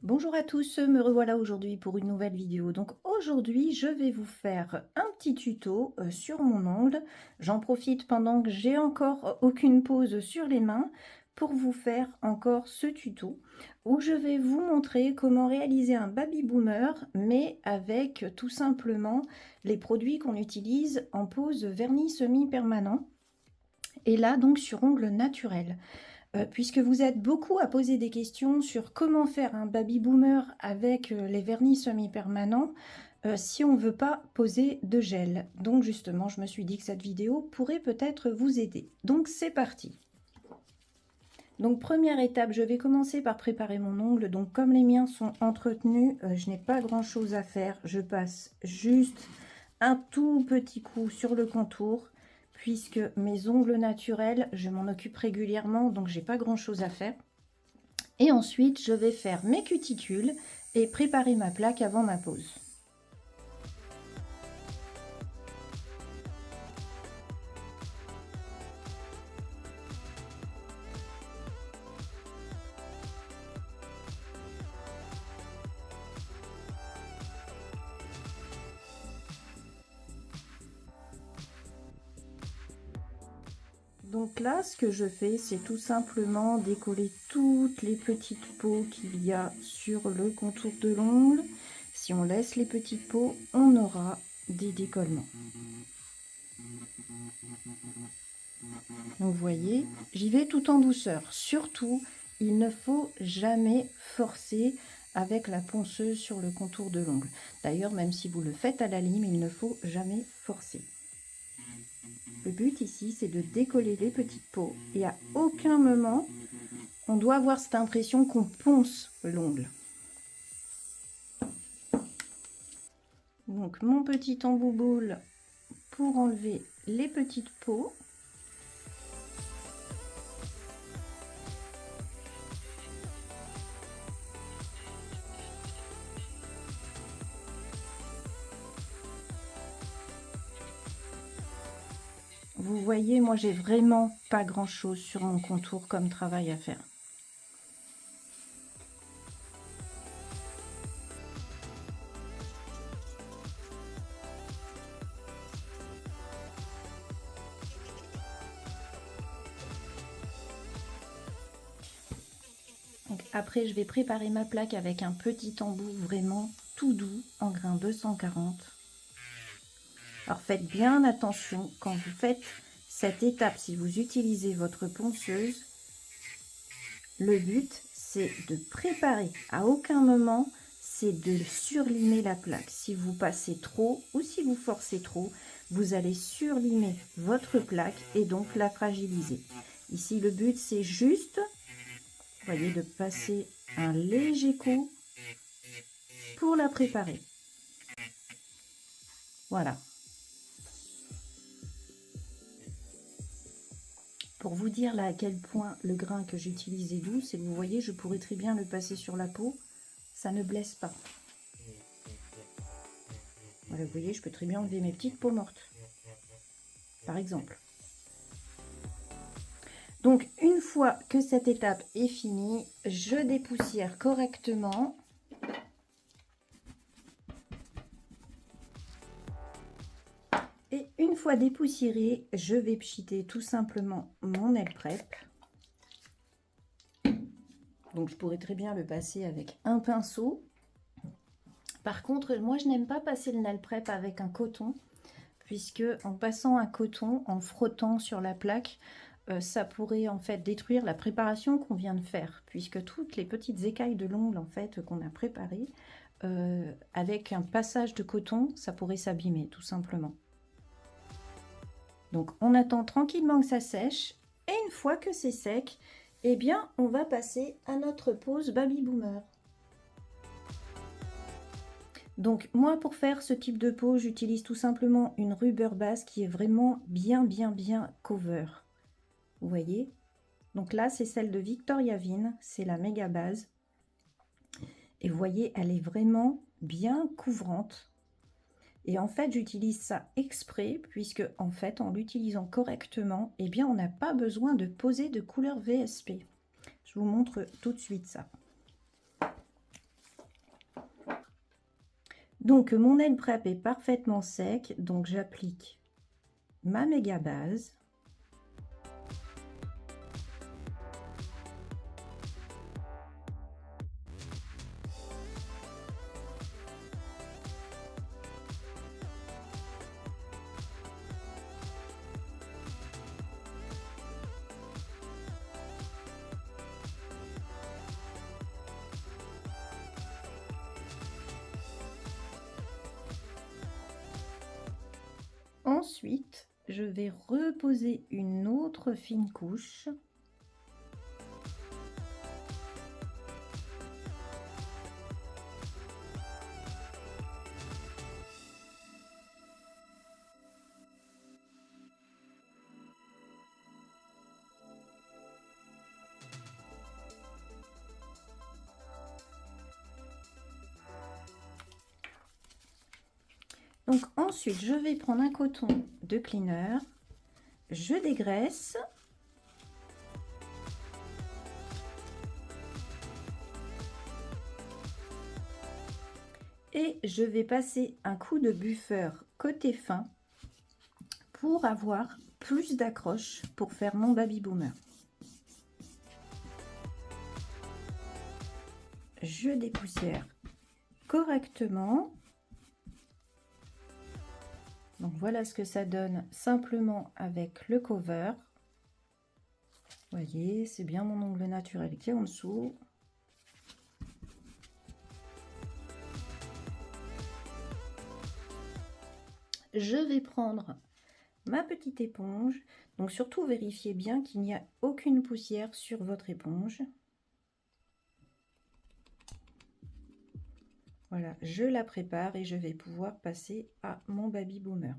Bonjour à tous, me revoilà aujourd'hui pour une nouvelle vidéo. Donc aujourd'hui, je vais vous faire un petit tuto sur mon ongle. J'en profite pendant que j'ai encore aucune pause sur les mains pour vous faire encore ce tuto où je vais vous montrer comment réaliser un baby boomer, mais avec tout simplement les produits qu'on utilise en pose vernis semi-permanent. Et là donc sur ongle naturel. Puisque vous êtes beaucoup à poser des questions sur comment faire un baby boomer avec les vernis semi-permanents si on ne veut pas poser de gel. Donc justement, je me suis dit que cette vidéo pourrait peut-être vous aider. Donc c'est parti. Donc première étape, je vais commencer par préparer mon ongle. Donc comme les miens sont entretenus, je n'ai pas grand chose à faire. Je passe juste un tout petit coup sur le contour, puisque mes ongles naturels, je m'en occupe régulièrement, donc j'ai pas grand chose à faire. Et ensuite, je vais faire mes cuticules et préparer ma plaque avant ma pose. Donc là, ce que je fais, c'est tout simplement décoller toutes les petites peaux qu'il y a sur le contour de l'ongle. Si on laisse les petites peaux, on aura des décollements. Donc vous voyez, j'y vais tout en douceur. Surtout, il ne faut jamais forcer avec la ponceuse sur le contour de l'ongle. D'ailleurs, même si vous le faites à la lime, il ne faut jamais forcer. Le but ici, c'est de décoller les petites peaux et à aucun moment, on doit avoir cette impression qu'on ponce l'ongle. Donc mon petit embout boule pour enlever les petites peaux. Vous voyez, moi j'ai vraiment pas grand chose sur mon contour comme travail à faire. Donc après, je vais préparer ma plaque avec un petit embout vraiment tout doux en grain 240. Alors faites bien attention quand vous faites cette étape, si vous utilisez votre ponceuse, le but c'est de préparer. À aucun moment, c'est de surlimer la plaque. Si vous passez trop ou si vous forcez trop, vous allez surlimer votre plaque et donc la fragiliser. Ici, le but c'est juste, vous voyez, de passer un léger coup pour la préparer. Voilà. Pour vous dire là à quel point le grain que j'utilise est doux, et vous voyez, je pourrais très bien le passer sur la peau, ça ne blesse pas. Voilà, vous voyez, je peux très bien enlever mes petites peaux mortes, par exemple. Donc, une fois que cette étape est finie, je dépoussière correctement. Et une fois dépoussiéré, je vais pchiter tout simplement mon nail prep. Donc, je pourrais très bien le passer avec un pinceau. Par contre, moi, je n'aime pas passer le nail prep avec un coton, puisque en passant un coton, en frottant sur la plaque, ça pourrait en fait détruire la préparation qu'on vient de faire, puisque toutes les petites écailles de l'ongle en fait qu'on a préparées, avec un passage de coton, ça pourrait s'abîmer tout simplement. Donc on attend tranquillement que ça sèche, et une fois que c'est sec, eh bien on va passer à notre pose baby boomer. Donc moi, pour faire ce type de peau, j'utilise tout simplement une rubber base qui est vraiment bien cover. Vous voyez? Donc là, c'est celle de Victoria Vin, c'est la méga base. Et vous voyez, elle est vraiment bien couvrante. Et en fait, j'utilise ça exprès, puisque en fait, en l'utilisant correctement, eh bien, on n'a pas besoin de poser de couleur VSP. Je vous montre tout de suite ça. Donc mon nail prep est parfaitement sec, donc j'applique ma méga base. Ensuite, je vais reposer une autre fine couche. Donc ensuite, je vais prendre un coton de cleaner, je dégraisse. Et je vais passer un coup de buffer côté fin pour avoir plus d'accroche pour faire mon baby boomer. Je dépoussière correctement. Donc voilà ce que ça donne simplement avec le cover. Vous voyez, c'est bien mon ongle naturel qui est en dessous. Je vais prendre ma petite éponge. Donc surtout vérifiez bien qu'il n'y a aucune poussière sur votre éponge. Voilà, je la prépare et je vais pouvoir passer à mon baby boomer.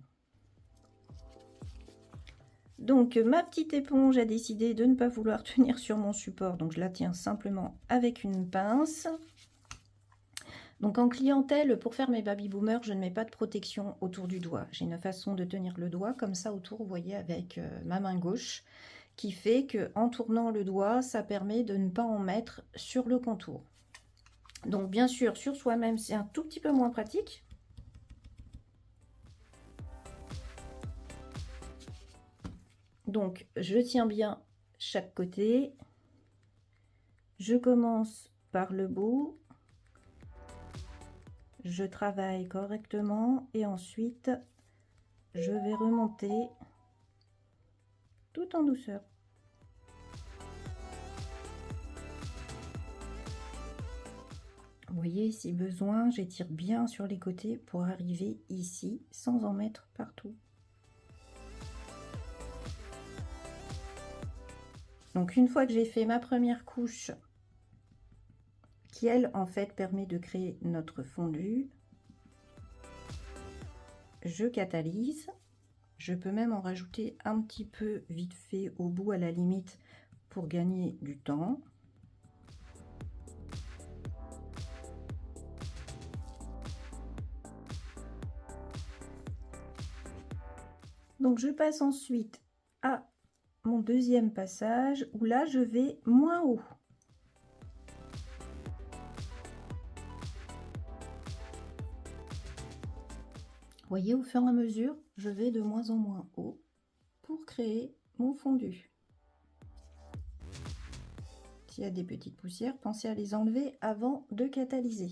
Donc ma petite éponge a décidé de ne pas vouloir tenir sur mon support, donc je la tiens simplement avec une pince. Donc en clientèle, pour faire mes baby boomers, je ne mets pas de protection autour du doigt. J'ai une façon de tenir le doigt comme ça autour, vous voyez, avec ma main gauche, qui fait que en tournant le doigt, ça permet de ne pas en mettre sur le contour. Donc bien sûr, sur soi-même, c'est un tout petit peu moins pratique. Donc je tiens bien chaque côté. Je commence par le bout. Je travaille correctement et ensuite je vais remonter tout en douceur. Vous voyez, si besoin, j'étire bien sur les côtés pour arriver ici sans en mettre partout. Donc une fois que j'ai fait ma première couche, qui elle en fait permet de créer notre fondu, je catalyse. Je peux même en rajouter un petit peu vite fait au bout à la limite pour gagner du temps. Donc je passe ensuite à mon deuxième passage où là je vais moins haut. Vous voyez, au fur et à mesure, je vais de moins en moins haut pour créer mon fondu. S'il y a des petites poussières, pensez à les enlever avant de catalyser.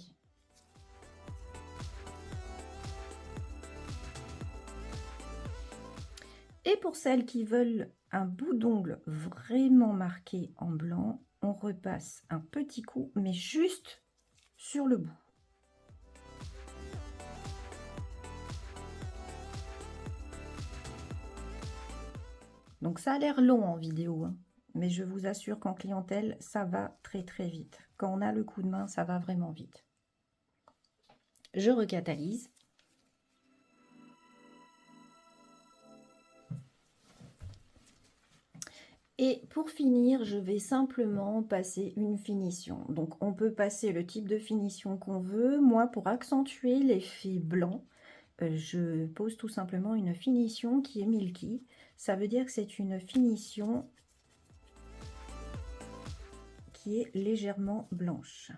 Et pour celles qui veulent un bout d'ongle vraiment marqué en blanc, on repasse un petit coup, mais juste sur le bout. Donc ça a l'air long en vidéo, hein, mais je vous assure qu'en clientèle, ça va très très vite. Quand on a le coup de main, ça va vraiment vite. Je recatalyse. Et pour finir, je vais simplement passer une finition. Donc on peut passer le type de finition qu'on veut. Moi, pour accentuer l'effet blanc, je pose tout simplement une finition qui est milky. Ça veut dire que c'est une finition qui est légèrement blanche.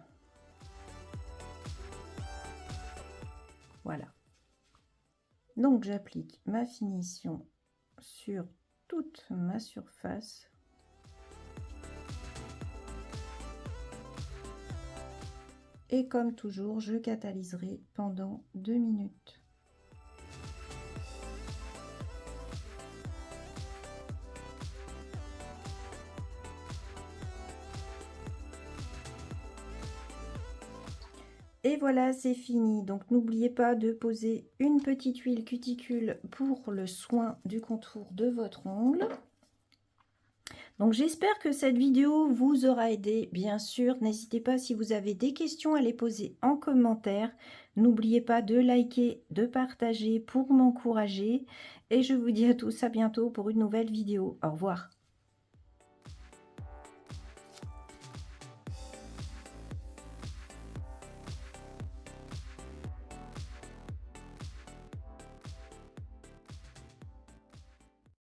Voilà. Donc j'applique ma finition sur toute ma surface. Et comme toujours, je catalyserai pendant 2 minutes. Et voilà, c'est fini. Donc n'oubliez pas de poser une petite huile cuticule pour le soin du contour de votre ongle. Donc j'espère que cette vidéo vous aura aidé. Bien sûr, n'hésitez pas si vous avez des questions à les poser en commentaire. N'oubliez pas de liker, de partager pour m'encourager. Et je vous dis à tous à bientôt pour une nouvelle vidéo. Au revoir.